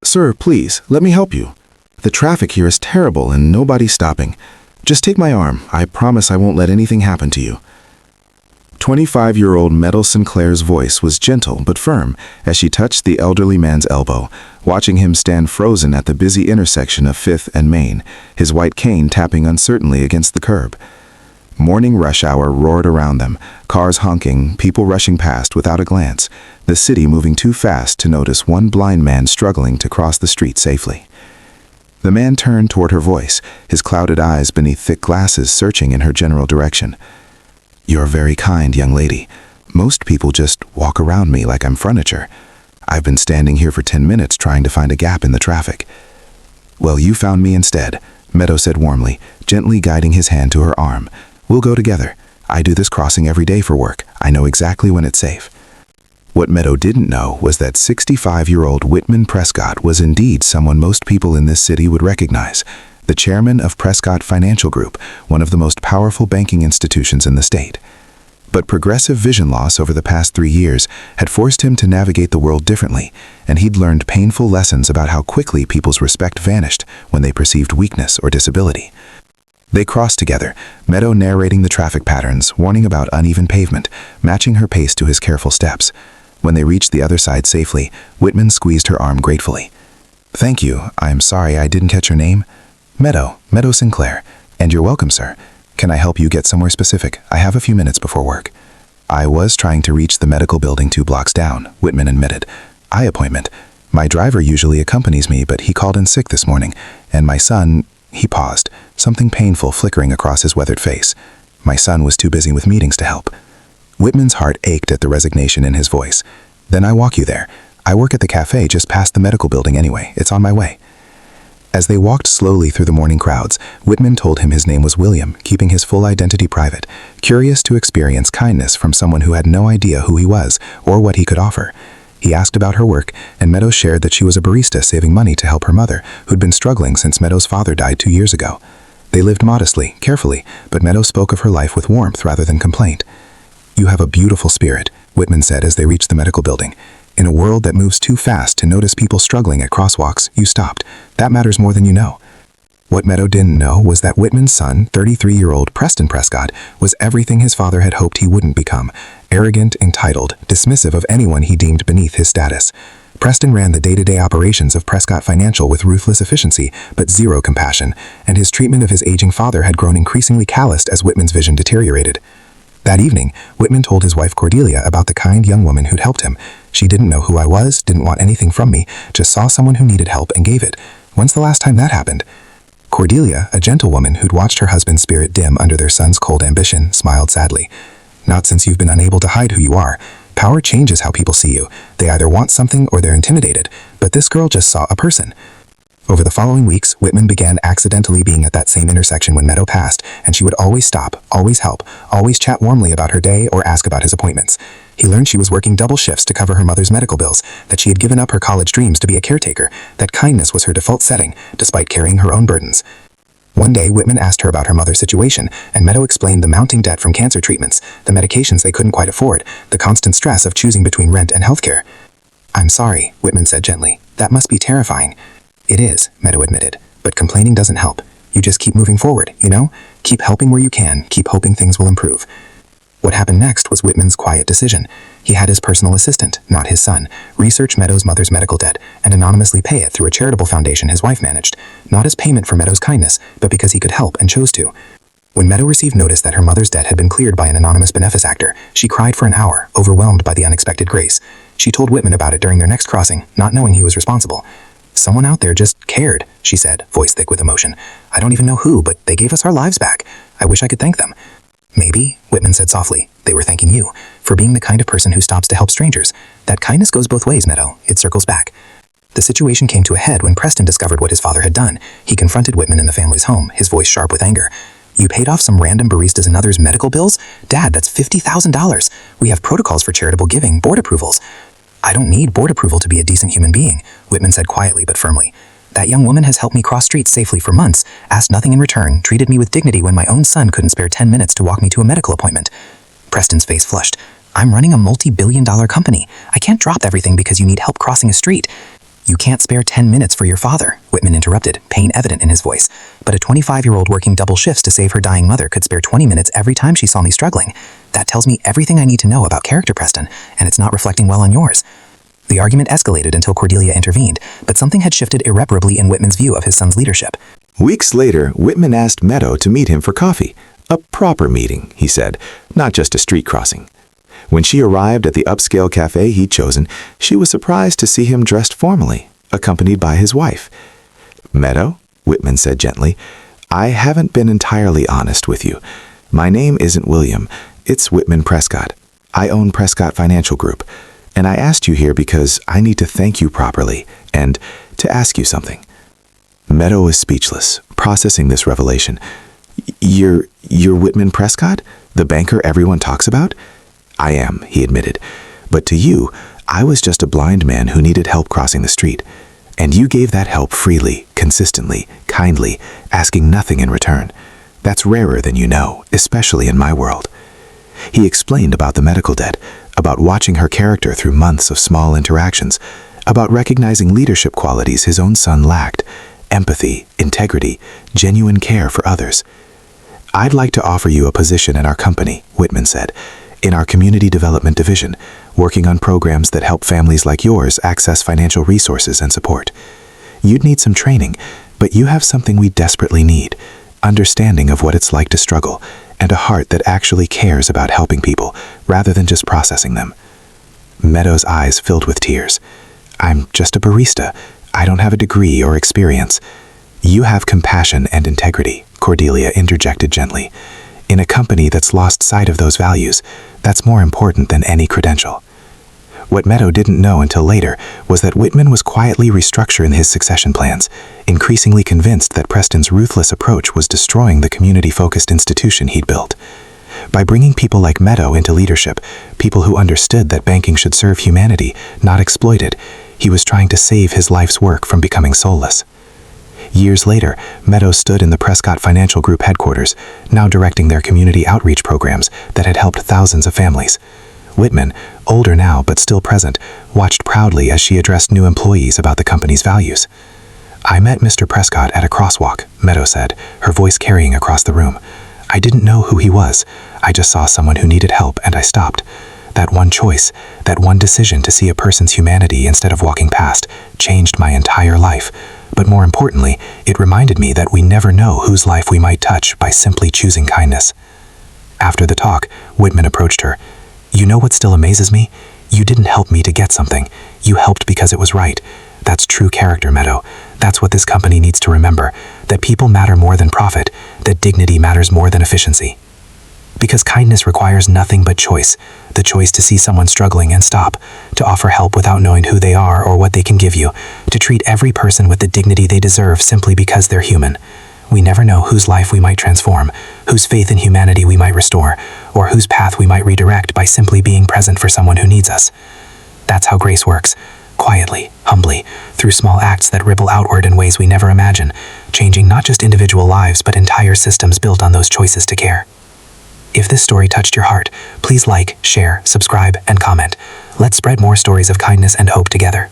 Sir, please, let me help you. The traffic here is terrible and nobody's stopping. Just take my arm. I promise I won't let anything happen to you. 25-year-old Meadow Sinclair's voice was gentle but firm as she touched the elderly man's elbow, watching him stand frozen at the busy intersection of 5th and Main, his white cane tapping uncertainly against the curb. Morning rush hour roared around them, cars honking, people rushing past without a glance, the city moving too fast to notice one blind man struggling to cross the street safely. The man turned toward her voice, his clouded eyes beneath thick glasses searching in her general direction. "You're very kind, young lady. Most people just walk around me like I'm furniture. I've been standing here for 10 minutes trying to find a gap in the traffic." "Well, you found me instead," Meadow said warmly, gently guiding his hand to her arm. "We'll go together. I do this crossing every day for work. I know exactly when it's safe." What Meadow didn't know was that 65-year-old Whitman Prescott was indeed someone most people in this city would recognize, the chairman of Prescott Financial Group, one of the most powerful banking institutions in the state. But progressive vision loss over the past 3 years had forced him to navigate the world differently, and he'd learned painful lessons about how quickly people's respect vanished when they perceived weakness or disability. They crossed together, Meadow narrating the traffic patterns, warning about uneven pavement, matching her pace to his careful steps. When they reached the other side safely, Whitman squeezed her arm gratefully. "Thank you. I'm sorry I didn't catch your name." Meadow Sinclair. "And you're welcome, sir. Can I help you get somewhere specific? I have a few minutes before work." "I was trying to reach the medical building 2 blocks down," Whitman admitted. "Eye appointment. My driver usually accompanies me, but he called in sick this morning, and my son—" He paused, something painful flickering across his weathered face. "My son was too busy with meetings to help." Whitman's heart ached at the resignation in his voice. "Then I walk you there. I work at the cafe just past the medical building anyway. It's on my way." As they walked slowly through the morning crowds, Whitman told him his name was William, keeping his full identity private, curious to experience kindness from someone who had no idea who he was or what he could offer. He asked about her work, and Meadow shared that she was a barista saving money to help her mother, who'd been struggling since Meadow's father died 2 years ago. They lived modestly, carefully, but Meadow spoke of her life with warmth rather than complaint. "You have a beautiful spirit," Whitman said as they reached the medical building. "In a world that moves too fast to notice people struggling at crosswalks, you stopped. That matters more than you know." What Meadow didn't know was that Whitman's son, 33-year-old Preston Prescott, was everything his father had hoped he wouldn't become: arrogant, entitled, dismissive of anyone he deemed beneath his status. Preston ran the day-to-day operations of Prescott Financial with ruthless efficiency, but zero compassion, and his treatment of his aging father had grown increasingly calloused as Whitman's vision deteriorated. That evening, Whitman told his wife Cordelia about the kind young woman who'd helped him. "She didn't know who I was, didn't want anything from me, just saw someone who needed help and gave it. When's the last time that happened?" Cordelia, a gentle woman who'd watched her husband's spirit dim under their son's cold ambition, smiled sadly. "Not since you've been unable to hide who you are. Power changes how people see you. They either want something or they're intimidated. But this girl just saw a person." Over the following weeks, Whitman began accidentally being at that same intersection when Meadow passed, and she would always stop, always help, always chat warmly about her day or ask about his appointments. He learned she was working double shifts to cover her mother's medical bills, that she had given up her college dreams to be a caretaker, that kindness was her default setting, despite carrying her own burdens. One day, Whitman asked her about her mother's situation, and Meadow explained the mounting debt from cancer treatments, the medications they couldn't quite afford, the constant stress of choosing between rent and healthcare. "I'm sorry," Whitman said gently. "That must be terrifying." "It is," Meadow admitted, "but complaining doesn't help. You just keep moving forward, you know? Keep helping where you can, keep hoping things will improve." What happened next was Whitman's quiet decision. He had his personal assistant, not his son, research Meadow's mother's medical debt and anonymously pay it through a charitable foundation his wife managed, not as payment for Meadow's kindness, but because he could help and chose to. When Meadow received notice that her mother's debt had been cleared by an anonymous benefactor, she cried for an hour, overwhelmed by the unexpected grace. She told Whitman about it during their next crossing, not knowing he was responsible. "Someone out there just cared," she said, voice thick with emotion. "I don't even know who, but they gave us our lives back. I wish I could thank them." "Maybe," Whitman said softly, "they were thanking you for being the kind of person who stops to help strangers. That kindness goes both ways, Meadow. It circles back." The situation came to a head when Preston discovered what his father had done. He confronted Whitman in the family's home, his voice sharp with anger. "You paid off some random baristas and others' medical bills? Dad, that's $50,000. We have protocols for charitable giving, board approvals." "I don't need board approval to be a decent human being," Whitman said quietly but firmly. "That young woman has helped me cross streets safely for months, asked nothing in return, treated me with dignity when my own son couldn't spare 10 minutes to walk me to a medical appointment." Preston's face flushed. "I'm running a multi-billion-dollar company. I can't drop everything because you need help crossing a street." "You can't spare 10 minutes for your father," Whitman interrupted, pain evident in his voice. "But a 25-year-old working double shifts to save her dying mother could spare 20 minutes every time she saw me struggling. That tells me everything I need to know about character, Preston, and it's not reflecting well on yours." The argument escalated until Cordelia intervened, but something had shifted irreparably in Whitman's view of his son's leadership. Weeks later, Whitman asked Meadow to meet him for coffee. A proper meeting, he said, not just a street crossing. When she arrived at the upscale cafe he'd chosen, she was surprised to see him dressed formally, accompanied by his wife. "Meadow," Whitman said gently, "I haven't been entirely honest with you. My name isn't William, it's Whitman Prescott. I own Prescott Financial Group, and I asked you here because I need to thank you properly and to ask you something." Meadow was speechless, processing this revelation. You're Whitman Prescott? The banker everyone talks about?" "I am," he admitted. "But to you, I was just a blind man who needed help crossing the street. And you gave that help freely, consistently, kindly, asking nothing in return. That's rarer than you know, especially in my world." He explained about the medical debt, about watching her character through months of small interactions, about recognizing leadership qualities his own son lacked, empathy, integrity, genuine care for others. "I'd like to offer you a position in our company," Whitman said, "in our community development division, working on programs that help families like yours access financial resources and support. You'd need some training, but you have something we desperately need, understanding of what it's like to struggle, and a heart that actually cares about helping people, rather than just processing them." Meadow's eyes filled with tears. "I'm just a barista. I don't have a degree or experience." "You have compassion and integrity," Cordelia interjected gently. "In a company that's lost sight of those values, that's more important than any credential." What Meadow didn't know until later was that Whitman was quietly restructuring his succession plans, increasingly convinced that Preston's ruthless approach was destroying the community-focused institution he'd built. By bringing people like Meadow into leadership, people who understood that banking should serve humanity, not exploit it, he was trying to save his life's work from becoming soulless. Years later, Meadow stood in the Prescott Financial Group headquarters, now directing their community outreach programs that had helped thousands of families. Whitman, older now but still present, watched proudly as she addressed new employees about the company's values. "I met Mr. Prescott at a crosswalk," Meadow said, her voice carrying across the room. "I didn't know who he was. I just saw someone who needed help, and I stopped. That one choice, that one decision to see a person's humanity instead of walking past, changed my entire life. But more importantly, it reminded me that we never know whose life we might touch by simply choosing kindness." After the talk, Whitman approached her. "You know what still amazes me? You didn't help me to get something. You helped because it was right. That's true character, Meadow. That's what this company needs to remember, that people matter more than profit, that dignity matters more than efficiency. Because kindness requires nothing but choice, the choice to see someone struggling and stop, to offer help without knowing who they are or what they can give you, to treat every person with the dignity they deserve simply because they're human. We never know whose life we might transform, whose faith in humanity we might restore, or whose path we might redirect by simply being present for someone who needs us. That's how grace works, quietly, humbly, through small acts that ripple outward in ways we never imagine, changing not just individual lives but entire systems built on those choices to care. If this story touched your heart, please like, share, subscribe, and comment. Let's spread more stories of kindness and hope together.